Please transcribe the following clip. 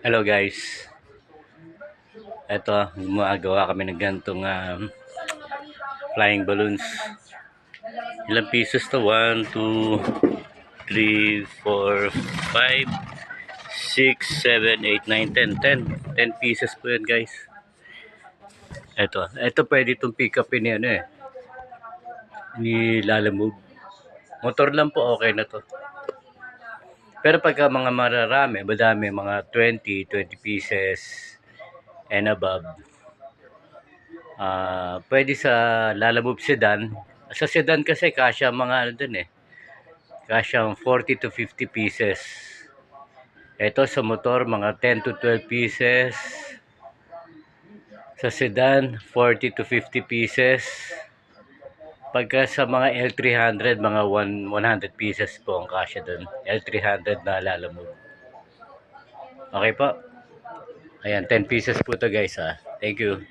Hello guys, eto gumagawa kami ng gantong flying balloons. Ilang pieces to? 1, 2, 3, 4, 5, 6, 7, 8, 9, 10. 10 pieces po yan guys. Eto pwede itong pick upin ni ni Lalamove. Motor lang po, okay na to. Pero pagka mga mararami, madami, mga 20 pieces and above, pwede sa Lalamove sedan. Sa sedan kasi kasya mga dun kasya 40 to 50 pieces. Ito sa motor mga 10 to 12 pieces. Sa sedan 40 to 50 pieces. Pagka sa mga L300 mga 100 pieces po ang kasya dun. L300 na Lalamove. Okay po. Ayan, 10 pieces po to guys. Thank you.